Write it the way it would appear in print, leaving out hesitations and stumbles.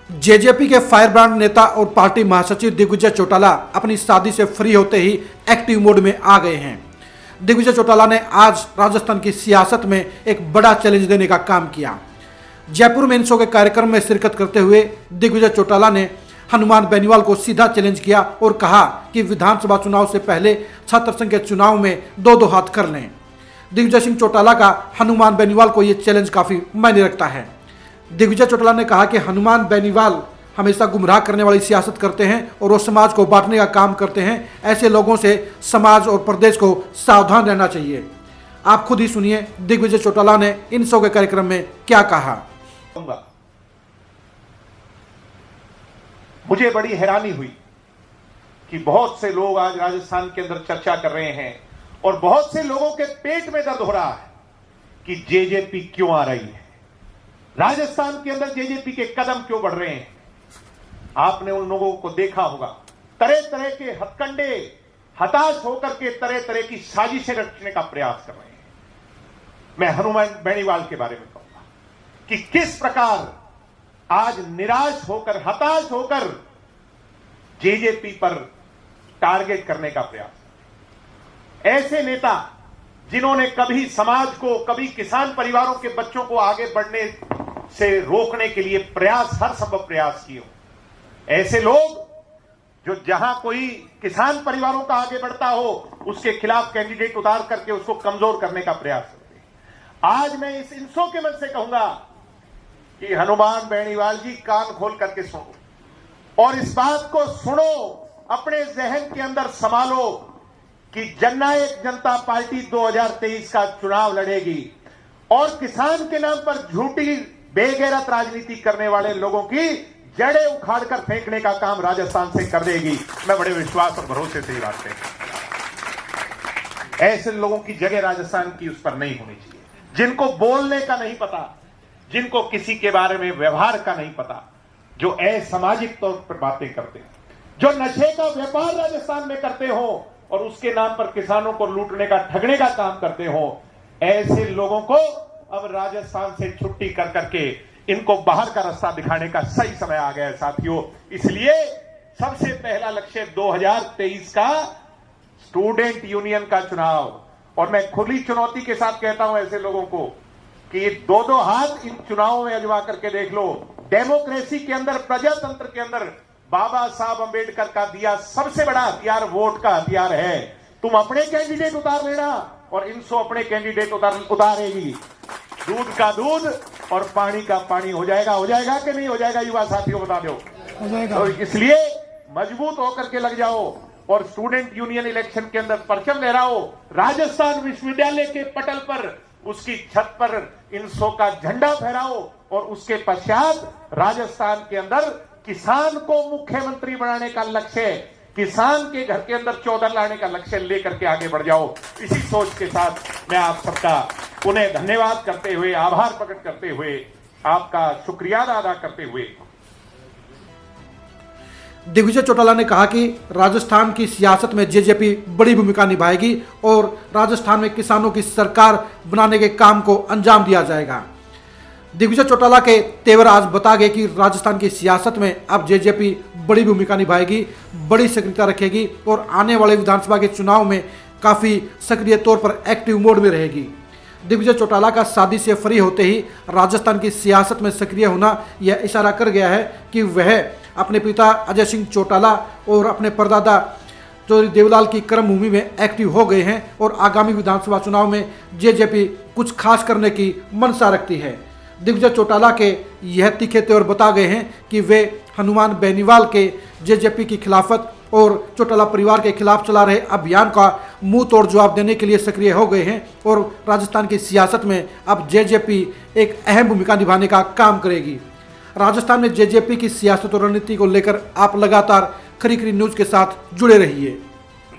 JJP के firebrand नेता और पार्टी महासचिव दिग्विजय चौटाला अपनी शादी से फ्री होते ही एक्टिव मोड में आ गए हैं। दिग्विजय चौटाला ने आज राजस्थान की सियासत में एक बड़ा चैलेंज देने का काम किया। जयपुर में इन शो के कार्यक्रम में शिरकत करते हुए दिग्विजय चौटाला ने हनुमान बेनीवाल को सीधा चैलेंज किया और कहा कि विधानसभा चुनाव से पहले छात्र संघ के चुनाव में दो हाथ कर लें। दिग्विजय सिंह चौटाला का हनुमान बेनीवाल को ये चैलेंज काफी मायने रखता है। दिग्विजय चौटाला ने कहा कि हनुमान बेनीवाल हमेशा गुमराह करने वाली सियासत करते हैं और वो समाज को बांटने का काम करते हैं। ऐसे लोगों से समाज और प्रदेश को सावधान रहना चाहिए। आप खुद ही सुनिए दिग्विजय चौटाला ने इन शो के कार्यक्रम में क्या कहा। मुझे बड़ी हैरानी हुई कि बहुत से लोग आज राजस्थान के अंदर चर्चा कर रहे हैं और बहुत से लोगों के पेट में दर्द हो रहा है कि जेजेपी क्यों आ रही है, राजस्थान के अंदर जेजेपी के कदम क्यों बढ़ रहे हैं। आपने उन लोगों को देखा होगा, तरह तरह के हथकंडे, हताश होकर के तरह तरह की साजिशें रचने का प्रयास कर रहे हैं। मैं हनुमान बेनीवाल के बारे में कहूंगा कि किस प्रकार आज निराश होकर, हताश होकर जेजेपी पर टारगेट करने का प्रयास। ऐसे नेता जिन्होंने कभी समाज को, कभी किसान परिवारों के बच्चों को आगे बढ़ने से रोकने के लिए हर संभव प्रयास किए, ऐसे लोग जो जहां कोई किसान परिवारों का आगे बढ़ता हो उसके खिलाफ कैंडिडेट उतार करके उसको कमजोर करने का प्रयास करते हैं। आज मैं इस इंसो के मन से कहूंगा कि हनुमान बेनीवाल जी, कान खोल करके सुनो और इस बात को सुनो, अपने जहन के अंदर संभालो कि जननायक जनता पार्टी 2023 का चुनाव लड़ेगी और किसान के नाम पर झूठी बेगैरत राजनीति करने वाले लोगों की जड़ें उखाड़कर फेंकने का काम राजस्थान से कर देगी। मैं बड़े विश्वास और भरोसे से ये बात कहता हूं। ऐसे लोगों की जगह राजस्थान की उस पर नहीं होनी चाहिए, जिनको बोलने का नहीं पता, जिनको किसी के बारे में व्यवहार का नहीं पता, जो असामाजिक तौर पर बातें करते हैं, जो नशे का व्यापार राजस्थान में करते हो और उसके नाम पर किसानों को लूटने का, ठगने का काम करते हो, ऐसे लोगों को अब राजस्थान से छुट्टी कर करके इनको बाहर का रास्ता दिखाने का सही समय आ गया है साथियों। इसलिए सबसे पहला लक्ष्य 2023 का स्टूडेंट यूनियन का चुनाव, और मैं खुली चुनौती के साथ कहता हूं ऐसे लोगों को कि दो हाथ इन चुनावों में अजमा करके देख लो। डेमोक्रेसी के अंदर, प्रजातंत्र के अंदर बाबा साहब अंबेडकर का दिया सबसे बड़ा हथियार वोट का हथियार है। तुम अपने कैंडिडेट उतार लेना और इनसो अपने कैंडिडेट उतारेगी। दूध का दूध और पानी का पानी हो जाएगा कि नहीं हो जाएगा? युवा साथियों बता दो। हो जाएगा। तो इसलिए मजबूत होकर के लग जाओ और स्टूडेंट यूनियन इलेक्शन के अंदर परचम लहराओ। राजस्थान विश्वविद्यालय के पटल पर, उसकी छत पर इनसो का झंडा फहराओ और उसके पश्चात राजस्थान के अंदर किसान को मुख्यमंत्री बनाने का लक्ष्य, किसान के घर के अंदर चौधर लाने का लक्ष्य लेकर के आगे बढ़ जाओ। इसी सोच के साथ मैं आप सबका उन्हें धन्यवाद करते हुए, आभार प्रकट करते हुए, आपका शुक्रिया अदा करते हुए, दिग्विजय चौटाला ने कहा कि राजस्थान की सियासत में जेजेपी बड़ी भूमिका निभाएगी और राजस्थान में किसानों की सरकार बनाने के काम को अंजाम दिया जाएगा। दिग्विजय चौटाला के तेवर आज बता गए कि राजस्थान की सियासत में अब जेजेपी बड़ी भूमिका निभाएगी, बड़ी सक्रियता रखेगी और आने वाले विधानसभा के चुनाव में काफ़ी सक्रिय तौर पर एक्टिव मोड में रहेगी। दिग्विजय चौटाला का शादी से फ्री होते ही राजस्थान की सियासत में सक्रिय होना यह इशारा कर गया है कि वह अपने पिता अजय सिंह चौटाला और अपने परदादा चौधरी देवलाल की कर्मभूमि में एक्टिव हो गए हैं और आगामी विधानसभा चुनाव में जेजेपी कुछ खास करने की मंशा रखती है। दिग्विजय चौटाला के यह तीखे तेवर बता गए हैं कि वे हनुमान बेनीवाल के जेजेपी की खिलाफत और चौटाला परिवार के खिलाफ चला रहे अभियान का मुंह तोड़ जवाब देने के लिए सक्रिय हो गए हैं और राजस्थान की सियासत में अब जेजेपी एक अहम भूमिका निभाने का काम करेगी। राजस्थान में जेजेपी की सियासत और रणनीति को लेकर आप लगातार खरी खरी न्यूज़ के साथ जुड़े रहिए।